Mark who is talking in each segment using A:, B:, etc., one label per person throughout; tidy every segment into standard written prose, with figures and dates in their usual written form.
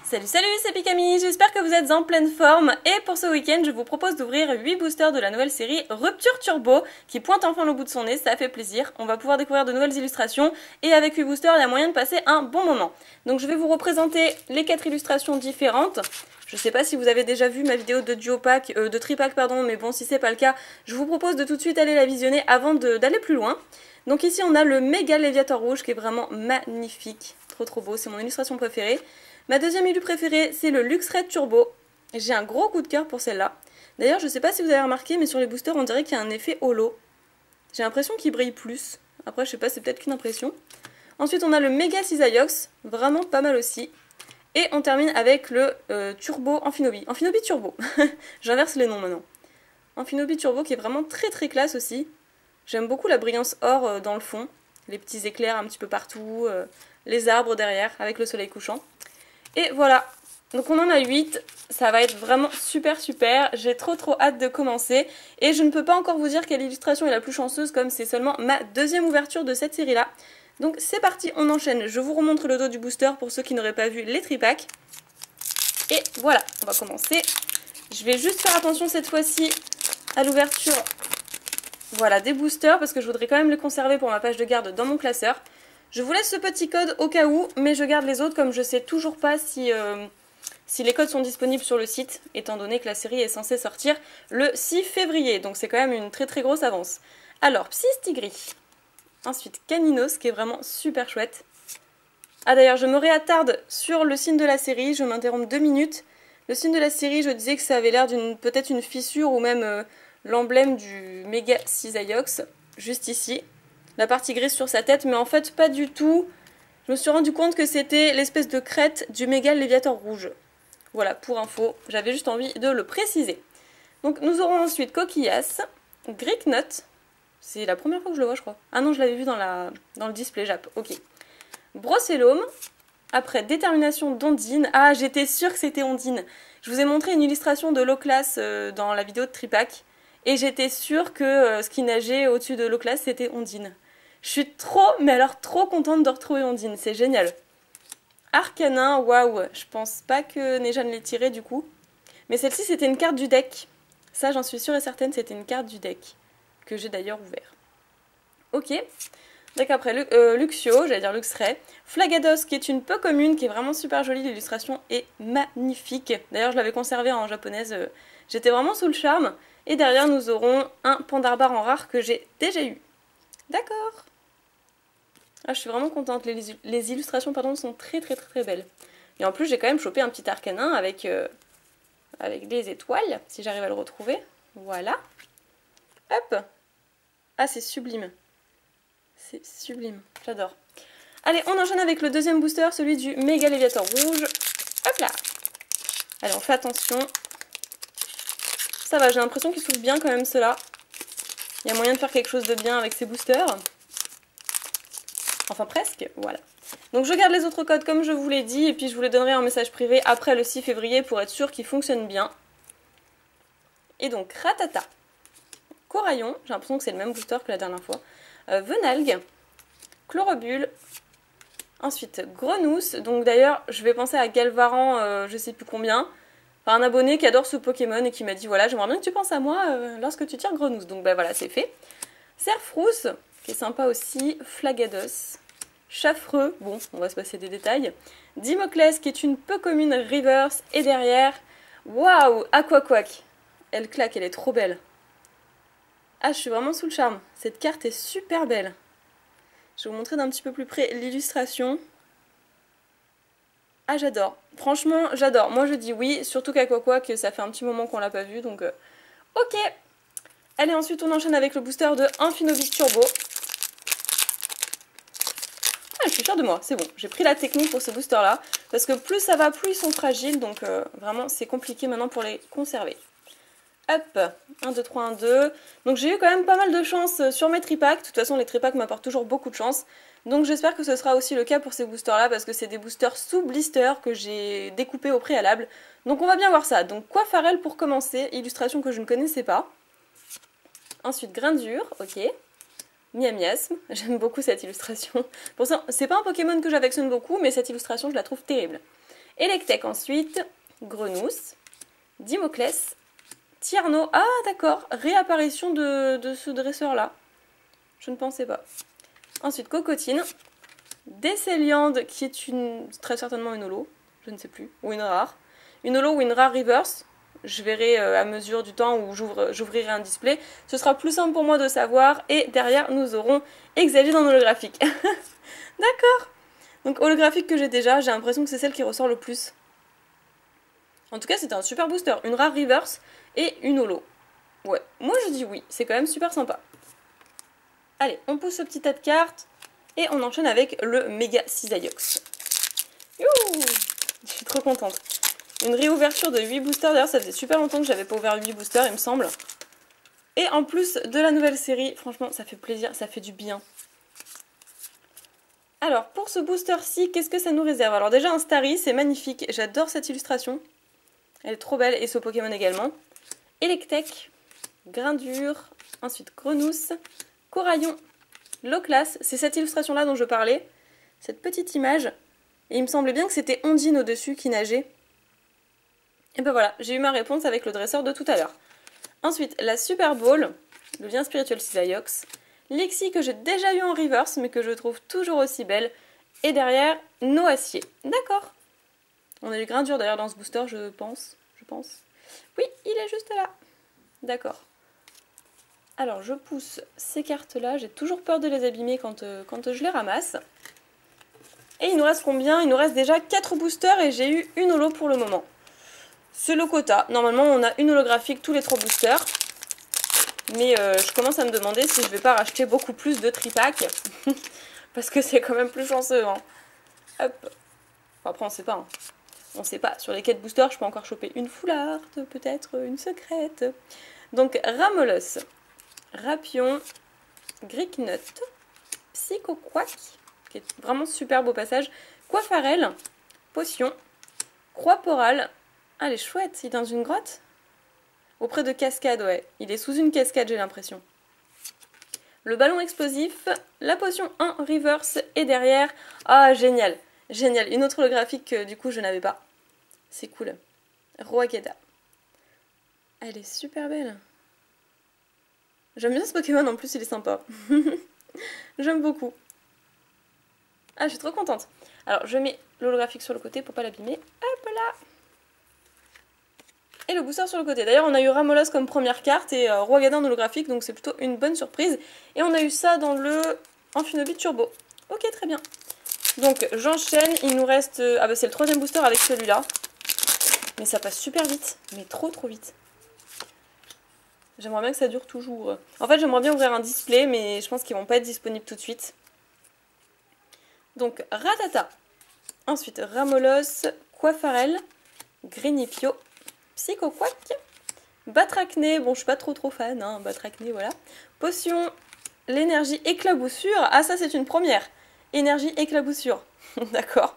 A: Salut, c'est Pikami, j'espère que vous êtes en pleine forme et pour ce week-end je vous propose d'ouvrir 8 boosters de la nouvelle série Rupture Turbo qui pointe enfin le bout de son nez, ça fait plaisir, on va pouvoir découvrir de nouvelles illustrations et avec 8 boosters il y a moyen de passer un bon moment. Donc je vais vous représenter les 4 illustrations différentes. Je sais pas si vous avez déjà vu ma vidéo de duo pack, de tripack pardon, mais bon si c'est pas le cas, je vous propose de tout de suite aller la visionner avant d'aller plus loin. Donc ici on a le méga Léviator rouge qui est vraiment magnifique, trop beau, c'est mon illustration préférée. Ma deuxième illu préférée, c'est le Luxray Turbo. J'ai un gros coup de cœur pour celle-là. D'ailleurs, je ne sais pas si vous avez remarqué, mais sur les boosters, on dirait qu'il y a un effet holo. J'ai l'impression qu'il brille plus. Après, je sais pas, c'est peut-être qu'une impression. Ensuite, on a le Mega Cisaiox, vraiment pas mal aussi. Et on termine avec le Turbo Amphinobi. Amphinobi Turbo. J'inverse les noms maintenant. Amphinobi Turbo qui est vraiment très classe aussi. J'aime beaucoup la brillance or dans le fond. Les petits éclairs un petit peu partout. Les arbres derrière avec le soleil couchant. Et voilà, donc on en a 8, ça va être vraiment super, j'ai trop hâte de commencer. Et je ne peux pas encore vous dire quelle illustration est la plus chanceuse comme c'est seulement ma deuxième ouverture de cette série-là. Donc c'est parti, on enchaîne, je vous remontre le dos du booster pour ceux qui n'auraient pas vu les tripacks. Et voilà, on va commencer. Je vais juste faire attention cette fois-ci à l'ouverture voilà, des boosters parce que je voudrais quand même les conserver pour ma page de garde dans mon classeur. Je vous laisse ce petit code au cas où, mais je garde les autres comme je sais toujours pas si les codes sont disponibles sur le site, étant donné que la série est censée sortir le 6 février, donc c'est quand même une très grosse avance. Alors, Psystigris, ensuite Caninos, qui est vraiment super chouette. Ah d'ailleurs, je me réattarde sur le signe de la série, je m'interromps 2 minutes. Le signe de la série, je disais que ça avait l'air d'une peut-être une fissure ou même l'emblème du Mega Cisaiox, juste ici. La partie grise sur sa tête, mais en fait pas du tout. Je me suis rendu compte que c'était l'espèce de crête du méga Léviator rouge. Voilà, pour info, j'avais juste envie de le préciser. Donc nous aurons ensuite Coquillas, Greeknut, c'est la première fois que je le vois je crois. Ah non, je l'avais vu dans le display Jap, ok. Brocellum, après Détermination d'Ondine. Ah, j'étais sûre que c'était Ondine. Je vous ai montré une illustration de l'Oclas dans la vidéo de Tripack, et j'étais sûre que ce qui nageait au-dessus de l'Oclas c'était Ondine. Je suis mais alors trop contente de retrouver Ondine, c'est génial. Arcanin, waouh, je pense pas que Nejane l'ait tiré du coup. Mais celle-ci c'était une carte du deck. Ça j'en suis sûre et certaine, c'était une carte du deck. Que j'ai d'ailleurs ouvert. Ok. Donc après Luxio, j'allais dire Luxray. Flagados qui est une peu commune, qui est vraiment super jolie, l'illustration est magnifique. D'ailleurs je l'avais conservée en japonaise, j'étais vraiment sous le charme. Et derrière nous aurons un Pandarbar en rare que j'ai déjà eu. D'accord. Ah, je suis vraiment contente, les illustrations pardon, sont très belles. Et en plus j'ai quand même chopé un petit arcanin avec des étoiles, si j'arrive à le retrouver. Voilà. Hop. Ah, c'est sublime. C'est sublime, j'adore. Allez, on enchaîne avec le deuxième booster, celui du Méga Léviator rouge. Hop là. Allez, on fait attention. Ça va, j'ai l'impression qu'ils s'ouvrent bien quand même ceux-là. Il y a moyen de faire quelque chose de bien avec ces boosters. Enfin presque, voilà. Donc je garde les autres codes comme je vous l'ai dit et puis je vous les donnerai en message privé après le 6 février pour être sûr qu'ils fonctionnent bien. Et donc Ratata, Coraillon, j'ai l'impression que c'est le même booster que la dernière fois, Venalgue, Chlorobule, ensuite Grenousse, donc d'ailleurs je vais penser à Galvaran, je sais plus combien, enfin, un abonné qui adore ce Pokémon et qui m'a dit voilà j'aimerais bien que tu penses à moi lorsque tu tires Grenousse, donc bah voilà c'est fait. Cerfrousse, qui est sympa aussi, Flagados, Chaffreux, bon, on va se passer des détails, Dimoclès, qui est une peu commune reverse, et derrière, waouh, Aquaquack, elle claque, elle est trop belle. Ah, je suis vraiment sous le charme, cette carte est super belle. Je vais vous montrer d'un petit peu plus près l'illustration. Ah, j'adore, franchement, j'adore, moi je dis oui, surtout qu'Aquaquack, ça fait un petit moment qu'on l'a pas vu, donc ok. Allez, ensuite on enchaîne avec le booster de Amphinobi Turbo. Ah, je suis fière de moi, c'est bon. J'ai pris la technique pour ce booster là. Parce que plus ça va, plus ils sont fragiles. Donc vraiment, c'est compliqué maintenant pour les conserver. Hop, 1, 2, 3, 1, 2. Donc j'ai eu quand même pas mal de chance sur mes tripacks. De toute façon, les tripacks m'apportent toujours beaucoup de chance. Donc j'espère que ce sera aussi le cas pour ces boosters là. Parce que c'est des boosters sous blister que j'ai découpés au préalable. Donc on va bien voir ça. Donc Coiffarel pour commencer. Illustration que je ne connaissais pas. Ensuite, Grindure, ok. Miamiasme, j'aime beaucoup cette illustration. Pour ça, c'est pas un Pokémon que j'affectionne beaucoup, mais cette illustration, je la trouve terrible. Electek ensuite, Grenousse, Dimoclès, Tierno. Ah d'accord, réapparition de ce dresseur-là. Je ne pensais pas. Ensuite, Cocotine, Décéliande, qui est très certainement une holo, je ne sais plus, ou une rare. Une holo ou une rare reverse. Je verrai à mesure du temps où j'ouvrirai un display. Ce sera plus simple pour moi de savoir. Et derrière, nous aurons Exagide en holographique. D'accord. Donc holographique que j'ai déjà, j'ai l'impression que c'est celle qui ressort le plus. En tout cas, c'était un super booster. Une rare reverse et une holo. Ouais, moi je dis oui, c'est quand même super sympa. Allez, on pousse ce petit tas de cartes et on enchaîne avec le méga Cisaillox. Youhou! Je suis trop contente. Une réouverture de 8 boosters, d'ailleurs ça faisait super longtemps que j'avais pas ouvert 8 boosters il me semble. Et en plus de la nouvelle série, franchement ça fait plaisir, ça fait du bien. Alors pour ce booster-ci, qu'est-ce que ça nous réserve? Alors déjà un Starry, c'est magnifique, j'adore cette illustration. Elle est trop belle et ce Pokémon également. Electek, Grindure, ensuite Grenousse, Coraillon, Loclas, c'est cette illustration-là dont je parlais, cette petite image. Et il me semblait bien que c'était Ondine au-dessus qui nageait. Et ben voilà, j'ai eu ma réponse avec le dresseur de tout à l'heure. Ensuite, la Super Bowl, le lien spirituel Cisaillox, Lexi que j'ai déjà eu en reverse, mais que je trouve toujours aussi belle. Et derrière, Noacier. D'accord. On a eu Grindure d'ailleurs dans ce booster, je pense. Oui, il est juste là. D'accord. Alors, je pousse ces cartes-là. J'ai toujours peur de les abîmer quand je les ramasse. Et il nous reste combien? Il nous reste déjà 4 boosters et j'ai eu une holo pour le moment. C'est le quota. Normalement, on a une holographique tous les 3 boosters. Mais je commence à me demander si je vais pas racheter beaucoup plus de tripack. Parce que c'est quand même plus chanceux. Hein. Hop. Enfin, après, on sait pas. Hein. On sait pas. Sur les 4 boosters, je peux encore choper une foularde, peut-être une secrète. Donc, Ramolos, Rapion, Gricknut, Psychoquack, qui est vraiment super beau passage, Coiffarel, Potion, Croix-Porale. Ah, elle est chouette. Il est dans une grotte? Auprès de Cascade, ouais. Il est sous une cascade, j'ai l'impression. Le ballon explosif, la potion 1 reverse et derrière... Ah, génial. Génial. Une autre holographique que du coup je n'avais pas. C'est cool. Roakeda. Elle est super belle. J'aime bien ce Pokémon, en plus il est sympa. J'aime beaucoup. Ah, je suis trop contente. Alors, je mets l'holographique sur le côté pour pas l'abîmer. Hop là. Et le booster sur le côté. D'ailleurs, on a eu Ramolos comme première carte et Roagada en holographique, donc c'est plutôt une bonne surprise. Et on a eu ça dans le Amphinobit Turbo. Ok, très bien. Donc, j'enchaîne. Il nous reste... Ah bah c'est le 3e booster avec celui-là. Mais ça passe super vite. Mais trop vite. J'aimerais bien que ça dure toujours. En fait, j'aimerais bien ouvrir un display, mais je pense qu'ils vont pas être disponibles tout de suite. Donc, Ratata. Ensuite, Ramolos, Coiffarel, Grignypio, Psychoquack, Batracné, bon je suis pas trop fan, hein, Batracné, voilà. Potion, l'énergie éclaboussure, ah ça c'est une première. Énergie éclaboussure, d'accord,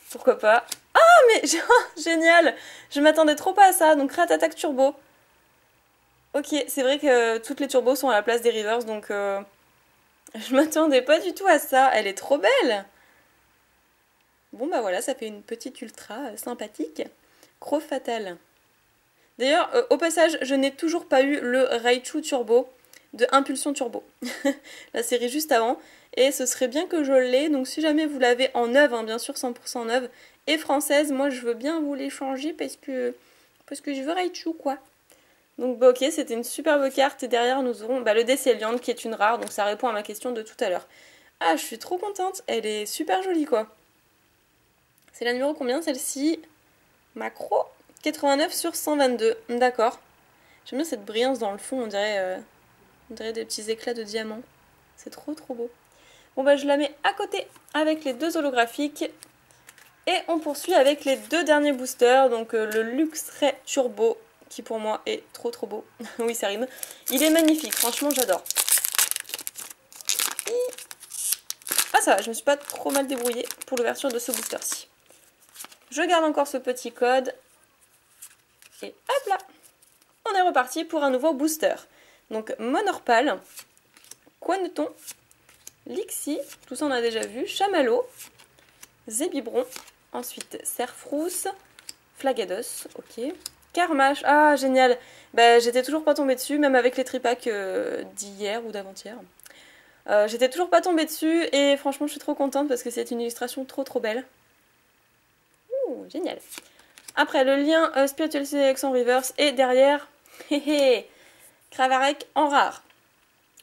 A: pourquoi pas. Ah mais génial, je m'attendais trop pas à ça, donc Rat-Attack Turbo. Ok, c'est vrai que toutes les turbos sont à la place des Rivers, donc je m'attendais pas du tout à ça, elle est trop belle. Bon bah voilà, ça fait une petite ultra sympathique. Croc Fatal. D'ailleurs, au passage, je n'ai toujours pas eu le Raichu Turbo de Impulsion Turbo. La série juste avant. Et ce serait bien que je l'ai. Donc si jamais vous l'avez en neuve, hein, bien sûr 100% neuve, et française, moi je veux bien vous l'échanger parce que je veux Raichu quoi. Donc bah, ok, c'était une superbe carte. Et derrière nous aurons le Décéliande qui est une rare. Donc ça répond à ma question de tout à l'heure. Ah, je suis trop contente. Elle est super jolie quoi. C'est la numéro combien celle-ci? Macro 89 sur 122, d'accord. J'aime bien cette brillance dans le fond, on dirait des petits éclats de diamant. C'est trop beau. Bon bah je la mets à côté avec les 2 holographiques. Et on poursuit avec les 2 derniers boosters, donc le Luxray Turbo, qui pour moi est trop beau. Oui ça rime. Il est magnifique, franchement j'adore. Ah ça va, je me suis pas trop mal débrouillée pour l'ouverture de ce booster-ci. Je garde encore ce petit code. Et hop là, on est reparti pour un nouveau booster. Donc Monorpal, Quaneton, Lixie, tout ça on a déjà vu, Chamallow, Zébibron, Ensuite, Serfrousse, Flagados, ok. Carmache, ah génial. Bah, j'étais toujours pas tombée dessus, même avec les tripacks d'hier ou d'avant-hier. J'étais toujours pas tombée dessus et franchement je suis trop contente parce que c'est une illustration trop belle. Ouh, génial. Après le lien Spiritual Selection Reverse et derrière, Kravarek en rare.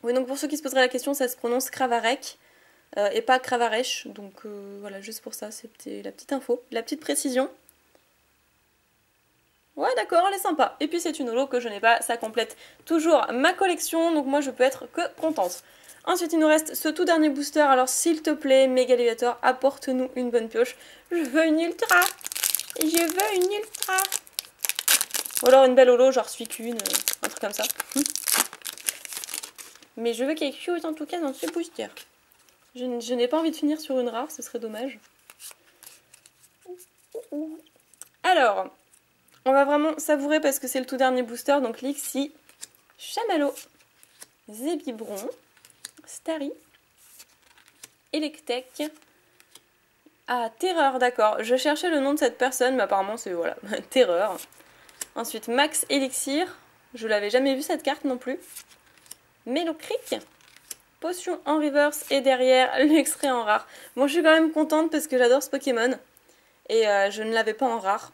A: Oui, donc pour ceux qui se poseraient la question, ça se prononce Kravarek et pas Kravarech. Donc voilà, juste pour ça, c'était la petite info, la petite précision. Ouais, d'accord, elle est sympa. Et puis c'est une holo que je n'ai pas, ça complète toujours ma collection, donc moi je peux être que contente. Ensuite, il nous reste ce tout dernier booster. Alors s'il te plaît, Mégalivator, apporte-nous une bonne pioche. Je veux une ultra. Je veux une ultra. Ou alors une belle holo, genre Suicune, un truc comme ça. Mais je veux quelque chose en tout cas dans ce booster. Je n'ai pas envie de finir sur une rare, ce serait dommage. Alors, on va vraiment savourer parce que c'est le tout dernier booster. Donc Lixie, Chamallow, Zébibron, Starry, Electek. Ah, Terreur, d'accord. Je cherchais le nom de cette personne, mais apparemment c'est, voilà, Terreur. Ensuite, Max Elixir. Je l'avais jamais vu cette carte non plus. Melocric. Potion en reverse et derrière l'extrait en rare. Moi je suis quand même contente parce que j'adore ce Pokémon. Et je ne l'avais pas en rare.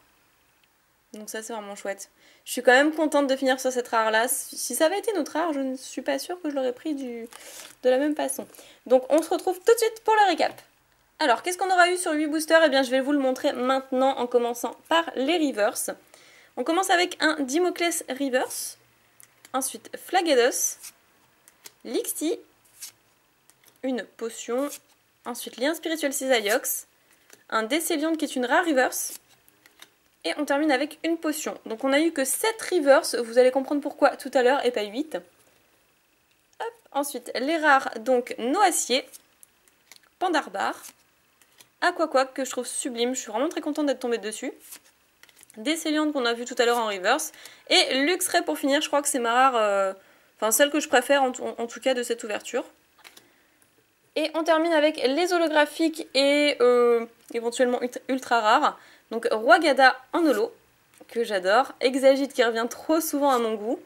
A: Donc ça c'est vraiment chouette. Je suis quand même contente de finir sur cette rare là. Si ça avait été notre rare, je ne suis pas sûre que je l'aurais pris de la même façon. Donc on se retrouve tout de suite pour le récap. Alors qu'est-ce qu'on aura eu sur 8 boosters? Eh bien je vais vous le montrer maintenant en commençant par les reverse. On commence avec un Dimoclès reverse. Ensuite Flagados. Lixie. Une potion. Ensuite lien spirituel Cisaillux. Un Décélion qui est une rare reverse. Et on termine avec une potion. Donc on a eu que 7 reverse, vous allez comprendre pourquoi tout à l'heure et pas 8. Hop. Ensuite les rares, donc Noacier, Pandarbar, Aquaquack que je trouve sublime, je suis vraiment très contente d'être tombée dessus. Décéliante qu'on a vu tout à l'heure en reverse. Et Luxray pour finir, je crois que c'est ma rare, enfin celle que je préfère en tout cas de cette ouverture. Et on termine avec les holographiques et éventuellement ultra rares. Donc Roigada en holo, que j'adore. Exagite qui revient trop souvent à mon goût.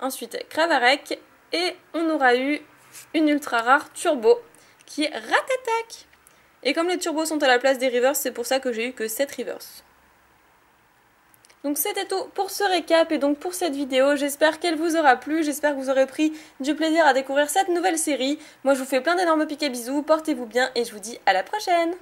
A: Ensuite Kravarek. Et on aura eu une ultra rare turbo, qui est Ratatac. Et comme les turbos sont à la place des reverse, c'est pour ça que j'ai eu que 7 reverse. Donc c'était tout pour ce récap et donc pour cette vidéo. J'espère qu'elle vous aura plu, j'espère que vous aurez pris du plaisir à découvrir cette nouvelle série. Moi je vous fais plein d'énormes piques et bisous, portez-vous bien et je vous dis à la prochaine.